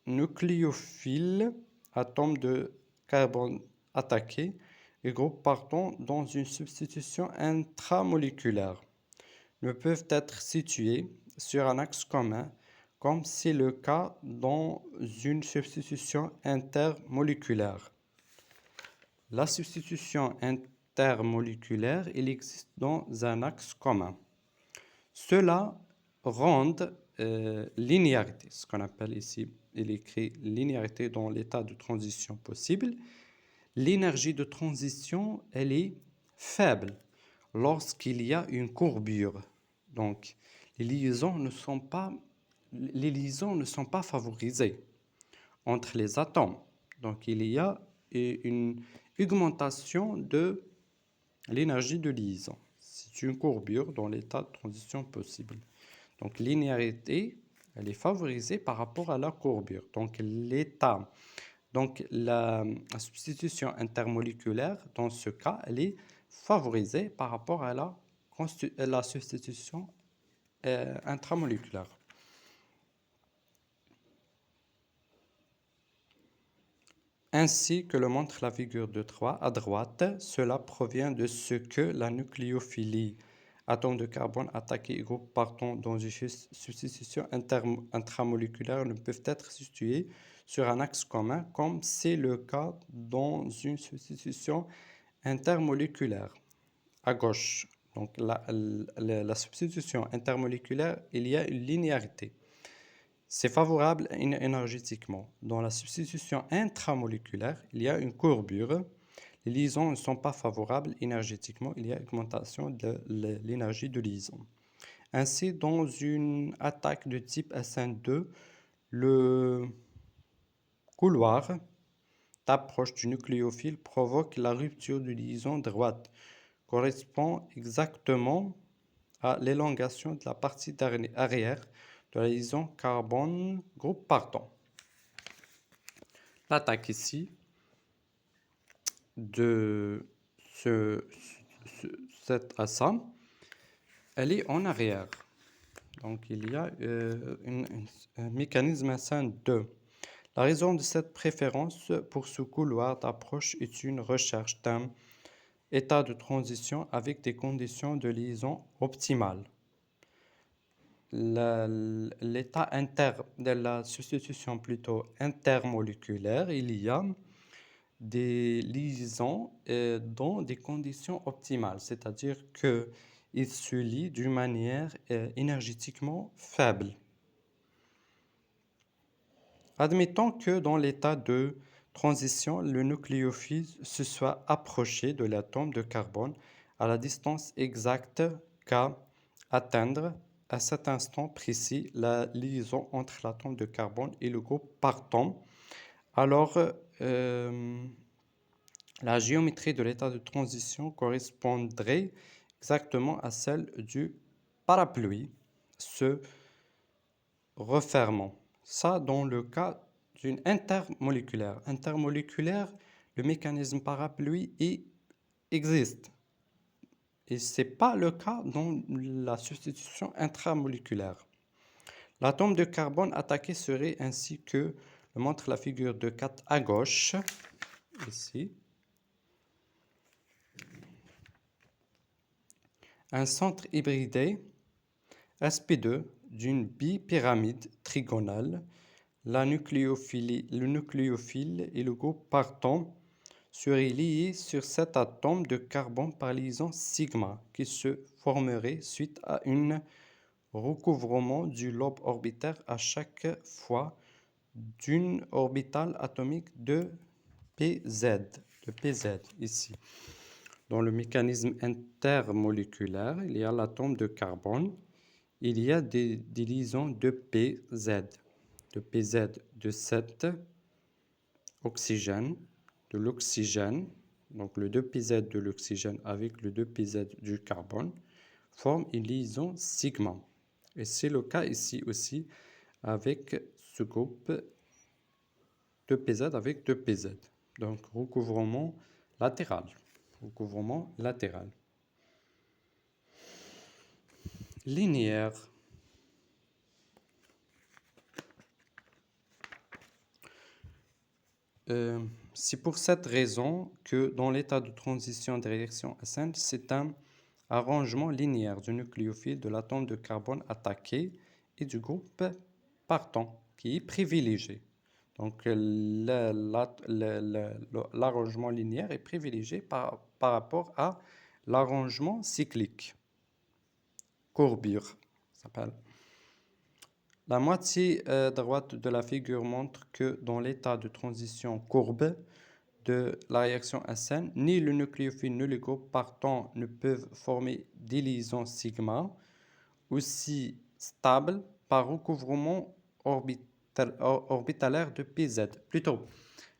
[SPEAKER 1] nucléophiles, atomes de carbone attaqués et groupes partant dans une substitution intramoléculaire, ne peuvent être situés sur un axe commun, comme c'est le cas dans une substitution intermoléculaire. La substitution intermoléculaire, il existe dans un axe commun. Cela rend linéarité, ce qu'on appelle ici, il écrit linéarité dans l'état de transition possible. L'énergie de transition, elle est faible lorsqu'il y a une courbure. Donc, les liaisons ne sont pas favorisées entre les atomes. Donc, il y a une augmentation de l'énergie de liaison. C'est une courbure dans l'état de transition possible. Donc, linéarité, elle est favorisée par rapport à la courbure. Donc, la substitution intermoléculaire, dans ce cas, elle est favorisée par rapport à la substitution intramoléculaire. Ainsi que le montre la figure 2,3 à droite, cela provient de ce que la nucléophilie, atomes de carbone attaqués et groupes partant dans une substitution intramoléculaire ne peuvent être situés sur un axe commun, comme c'est le cas dans une substitution intermoléculaire. À gauche, donc la substitution intermoléculaire, il y a une linéarité. C'est favorable énergétiquement. Dans la substitution intramoléculaire, il y a une courbure. Les liaisons ne sont pas favorables énergétiquement. Il y a augmentation de l'énergie de liaison. Ainsi, dans une attaque de type SN2, le couloir d'approche du nucléophile provoque la rupture de liaison droite, correspond exactement à l'élongation de la partie arrière de la liaison carbone groupe partant. L'attaque ici de cet assa, elle est en arrière. Donc il y a un mécanisme SN2. La raison de cette préférence pour ce couloir d'approche est une recherche d'un état de transition avec des conditions de liaison optimales. L'état de la substitution plutôt intermoléculaire, il y a des liaisons dans des conditions optimales, c'est-à-dire qu'ils se lient d'une manière énergétiquement faible. Admettons que dans l'état de transition, le nucléophile se soit approché de l'atome de carbone à la distance exacte qu'à atteindre à cet instant précis la liaison entre l'atome de carbone et le groupe partant. Alors, la géométrie de l'état de transition correspondrait exactement à celle du parapluie se refermant. Ça, dans le cas d'une intermoléculaire. Intermoléculaire, le mécanisme parapluie existe. Et ce n'est pas le cas dans la substitution intramoléculaire. L'atome de carbone attaqué serait ainsi que le montre la figure de 4 à gauche, ici. Un centre hybridé sp2 d'une bipyramide trigonale, le nucléophile et le groupe partant seraient liés sur cet atome de carbone par liaison sigma qui se formerait suite à un recouvrement du lobe orbitaire à chaque fois d'une orbitale atomique de pz ici. Dans le mécanisme intermoléculaire, il y a l'atome de carbone. Il y a des liaisons de pz de cet oxygène, de l'oxygène, donc le 2pz de l'oxygène avec le 2pz du carbone, forme une liaison sigma. Et c'est le cas ici aussi avec ce groupe 2pz avec 2pz. Donc recouvrement latéral. Linéaire. C'est pour cette raison que dans l'état de transition des réactions SN, c'est un arrangement linéaire du nucléophile de l'atome de carbone attaqué et du groupe partant qui est privilégié. Donc l'arrangement linéaire est privilégié par rapport à l'arrangement cyclique. Courbure s'appelle. La moitié droite de la figure montre que dans l'état de transition courbe de la réaction SN, ni le nucléophile ni le groupe partant ne peuvent former des liaisons sigma aussi stables par recouvrement orbitalaire de pz. Plutôt,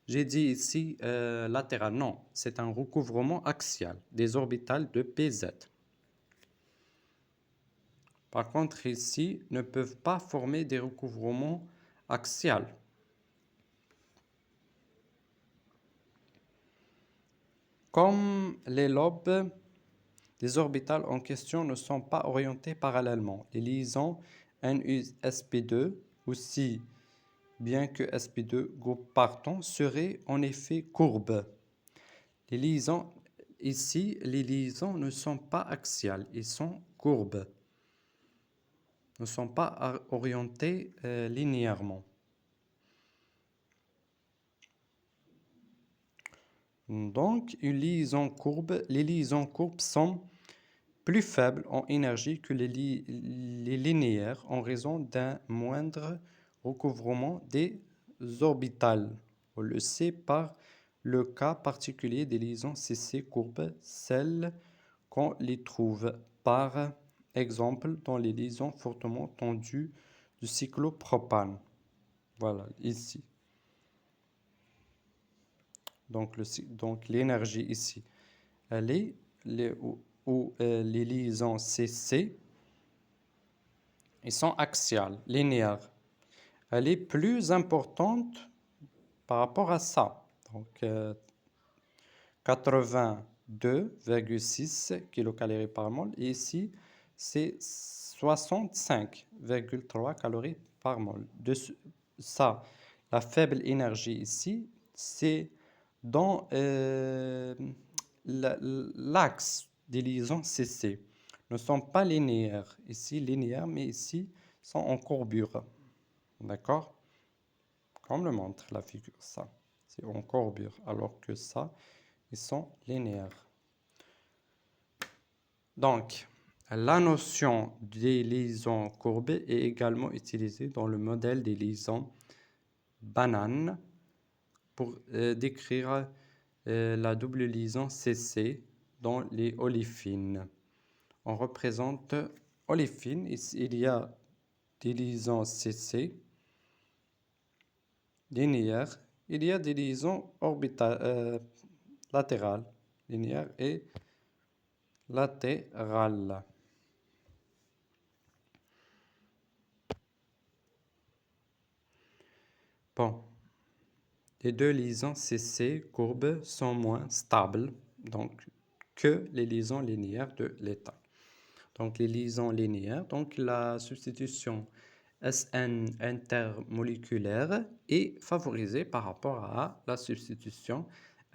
[SPEAKER 1] j'ai dit ici latéral. Non, c'est un recouvrement axial des orbitales de pz. Par contre, ici, ne peuvent pas former des recouvrements axiaux. Comme les lobes des orbitales en question ne sont pas orientés parallèlement, les liaisons NUSP2, aussi bien que SP2 groupe partant, seraient en effet courbes. Les liaisons, ici, les liaisons ne sont pas axiales, ils sont courbes. Ne sont pas orientés linéairement. Donc, les liaisons courbes sont plus faibles en énergie que les linéaires en raison d'un moindre recouvrement des orbitales. On le sait par le cas particulier des liaisons CC courbes, celles qu'on les trouve par exemple dans les liaisons fortement tendues du cyclopropane. Voilà, ici. Donc l'énergie ici, elle est, les liaisons CC, ils sont axiales, linéaires. Elle est plus importante par rapport à ça. Donc 82,6 kcal par mol. Et ici, c'est 65,3 calories par mol. Ça, la faible énergie ici, c'est dans l'axe des liaisons CC. Ne sont pas linéaires. Ici, linéaires, mais ici, sont en courbure. D'accord? Comme le montre la figure, ça. C'est en courbure, alors que ça, ils sont linéaires. Donc, la notion des liaisons courbées est également utilisée dans le modèle des liaisons bananes pour décrire la double liaison CC dans les olefines. On représente olefines, il y a des liaisons CC linéaires, il y a des liaisons latérales, linéaires et latérales. Bon, les deux liaisons CC courbes sont moins stables donc, que les liaisons linéaires de l'état. Donc les liaisons linéaires, donc la substitution SN intermoléculaire est favorisée par rapport à la substitution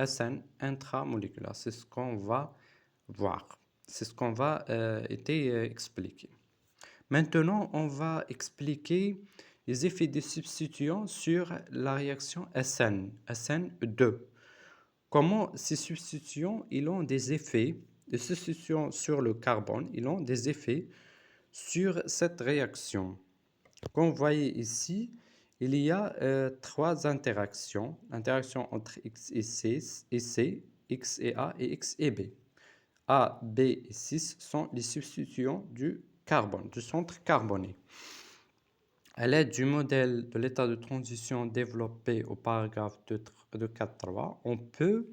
[SPEAKER 1] SN intramoléculaire. C'est ce qu'on va voir. C'est ce qu'on va expliquer. Maintenant, on va expliquer les effets de substitution sur la réaction SN2. Comment ces substitutions ils ont des effets de substitution sur le carbone, ils ont des effets sur cette réaction. Comme vous voyez ici, il y a trois interactions. L'interaction entre X et C, X et A et X et B. A, B et 6 sont les substitutions du carbone, du centre carboné. À l'aide du modèle de l'état de transition développé au paragraphe de 4.3, on peut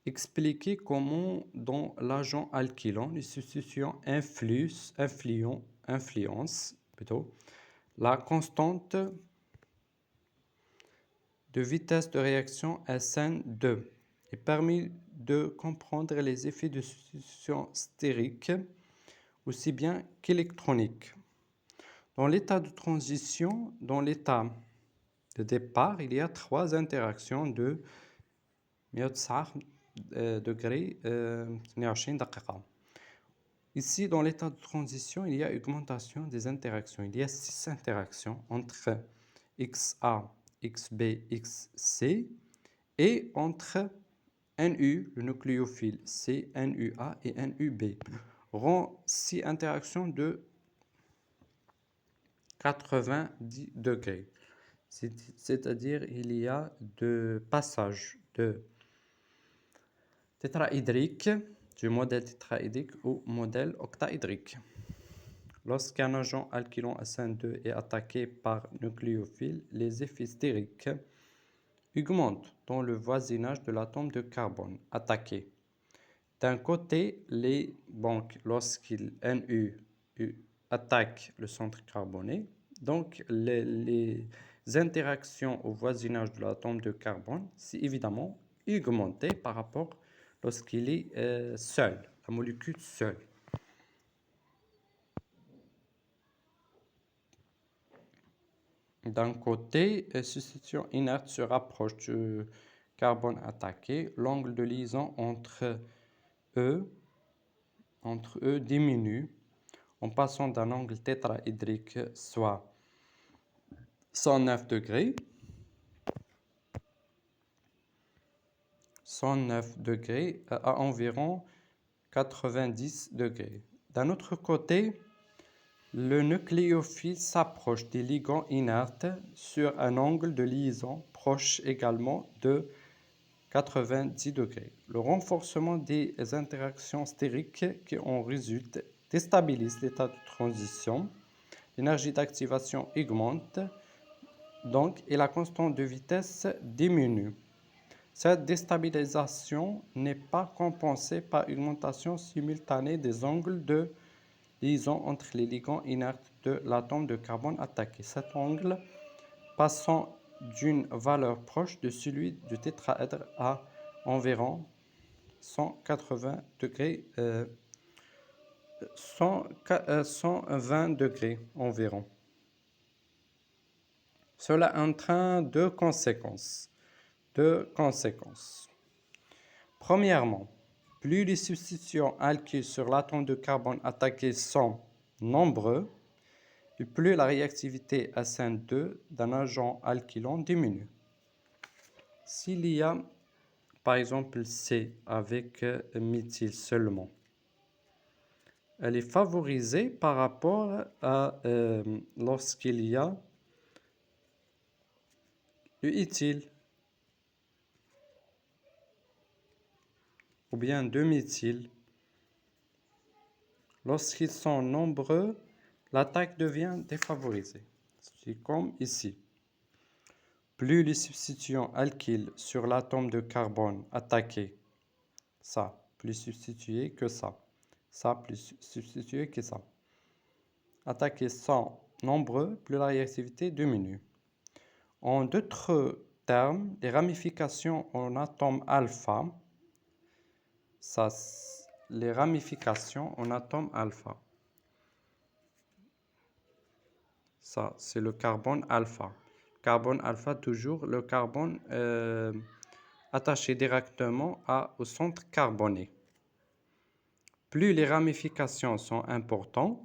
[SPEAKER 1] expliquer comment dans l'agent alkylant, les substitutions influencent la constante de vitesse de réaction SN2 et permet de comprendre les effets de substitution stérique aussi bien qu'électronique. Dans l'état de transition, dans l'état de départ, il y a trois interactions de 109 degrés 22 دقيقة. Ici, dans l'état de transition, il y a augmentation des interactions. Il y a 6 interactions entre XA, XB, XC et entre NU, le nucléophile C, NUA et NUB. Rend 6 interactions de 90 degrés. C'est-à-dire il y a deux passages de tétrahydrique, du modèle tétrahydrique au modèle octahydrique. Lorsqu'un agent alkylant SN2 est attaqué par nucléophile, les effets stériques augmentent dans le voisinage de l'atome de carbone attaqué. D'un côté, lorsqu'il NU attaque le centre carboné, donc les interactions au voisinage de l'atome de carbone, c'est évidemment augmenté par rapport lorsqu'il est seul, la molécule seule. D'un côté, la substitution inerte se rapproche du carbone attaqué. L'angle de liaison entre eux diminue en passant d'un angle tétrahydrique, soit 109 degrés, à environ 90 degrés. D'un autre côté, le nucléophile s'approche des ligands inertes sur un angle de liaison proche également de 90 degrés. Le renforcement des interactions stériques qui en résultent déstabilise l'état de transition. L'énergie d'activation augmente donc et la constante de vitesse diminue. Cette déstabilisation n'est pas compensée par augmentation simultanée des angles de liaison entre les ligands inertes de l'atome de carbone attaqué. Cet angle passant d'une valeur proche de celui du tétraèdre à environ 180 degrés, 120 degrés environ. Cela entraîne deux conséquences. Premièrement, plus les substitutions alkyles sur l'atome de carbone attaqué sont nombreux, et plus la réactivité SN2 d'un agent alkylon diminue. S'il y a, par exemple, C avec méthyle seulement, elle est favorisée par rapport à lorsqu'il y a le éthyle ou bien 2-méthyle. Lorsqu'ils sont nombreux, l'attaque devient défavorisée. C'est comme ici. Plus les substituants alkyles sur l'atome de carbone attaqué, ça, plus substitué que ça plus substitué que ça. Attaqués sont nombreux, plus la réactivité diminue. En d'autres termes, les ramifications en atome alpha, ça, les ramifications en atome alpha, ça, c'est le carbone alpha. Carbone alpha, toujours le carbone attaché directement au centre carboné. Plus les ramifications sont importantes,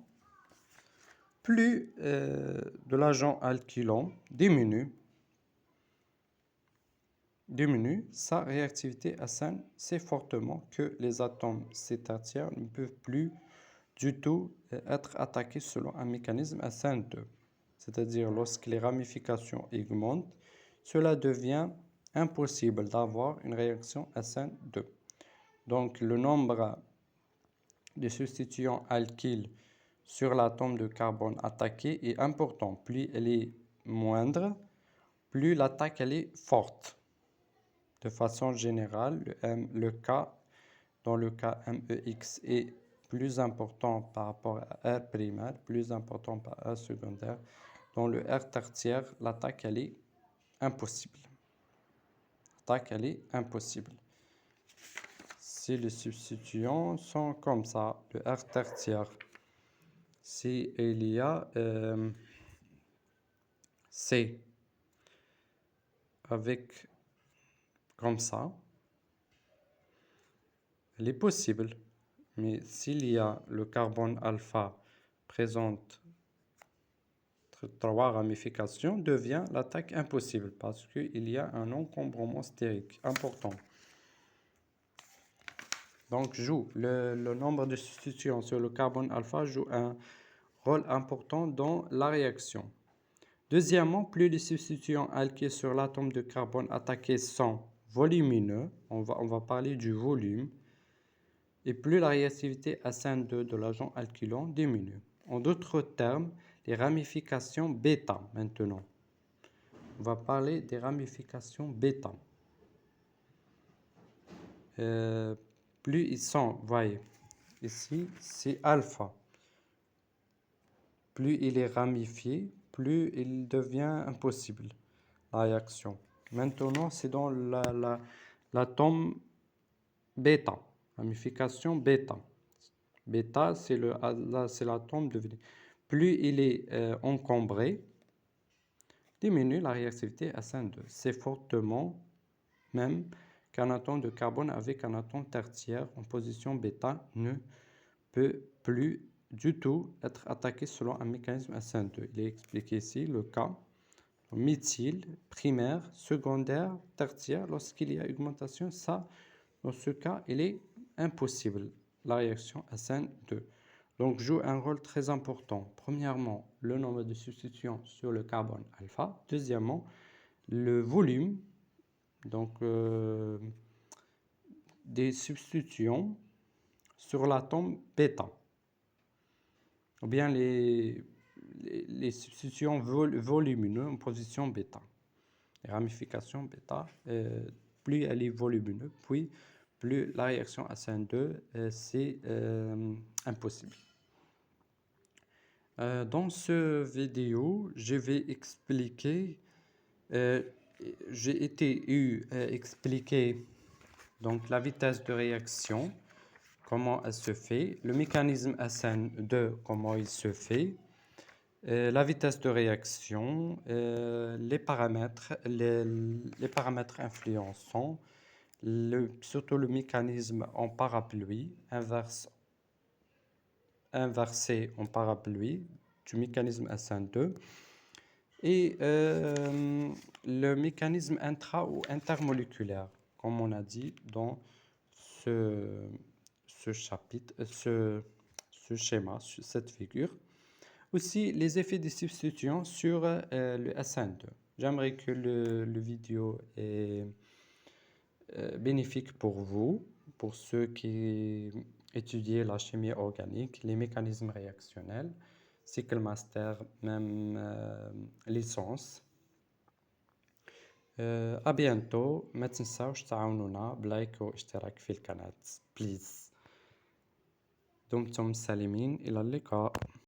[SPEAKER 1] plus de l'agent alkylon diminue sa réactivité SN si fortement que les atomes C tertiaires ne peuvent plus du tout être attaqués selon un mécanisme SN2. C'est-à-dire lorsque les ramifications augmentent, cela devient impossible d'avoir une réaction SN2. Donc le nombre de substituants alkyles sur l'atome de carbone attaqué est important. Plus elle est moindre, plus l'attaque elle est forte. De façon générale, le K, dans le cas MEX, est plus important par rapport à R primaire, plus important par R secondaire. Dans le R tertiaire, l'attaque elle est impossible. Si les substituants sont comme ça, le R tertiaire, si il y a C avec comme ça, elle est possible. Mais s'il y a le carbone alpha présente 3 ramifications, devient l'attaque impossible parce qu'il y a un encombrement stérique important. Donc, le nombre de substitutions sur le carbone alpha joue un rôle important dans la réaction. Deuxièmement, plus les substituants alkylés sur l'atome de carbone attaqué sont volumineux, on va parler du volume, et plus la réactivité SN2 de l'agent alkylon diminue. En d'autres termes, les ramifications bêta maintenant. On va parler des ramifications bêta. Plus ils sont, voyez, ici c'est alpha. Plus il est ramifié, plus il devient impossible, la réaction. Maintenant, c'est dans l'atome bêta, ramification bêta. Bêta, c'est l'atome de... Plus il est encombré, diminue la réactivité SN2. C'est fortement même qu'un atome de carbone avec un atome tertiaire en position bêta ne peut plus du tout être attaqué selon un mécanisme SN2. Il est expliqué ici le cas méthyle, primaire, secondaire, tertiaire. Lorsqu'il y a augmentation, ça, dans ce cas, il est impossible, la réaction SN2. Donc, joue un rôle très important. Premièrement, le nombre de substitutions sur le carbone alpha. Deuxièmement, le volume, donc des substitutions sur l'atome bêta. Ou bien les substitutions volumineuses en position bêta. Les ramifications bêta plus elle est volumineuse, puis plus la réaction SN2, c'est impossible. Dans ce vidéo, je vais expliquer, expliquer donc la vitesse de réaction, comment elle se fait, le mécanisme SN2, comment il se fait, la vitesse de réaction, les paramètres influençants, surtout le mécanisme en parapluie, inversé en parapluie du mécanisme SN2 et le mécanisme intra- ou intermoléculaire, comme on a dit dans ce chapitre, ce schéma, cette figure. Aussi, les effets des substituants sur le SN2. J'aimerais que le vidéo est bénéfique pour vous, pour ceux qui étudient la chimie organique, les mécanismes réactionnels, cycle master, même licence. À bientôt. ما تنساوش تعاونونا بلايك واشتراك في القناة بليز. دمتم سالمين إلى اللقاء.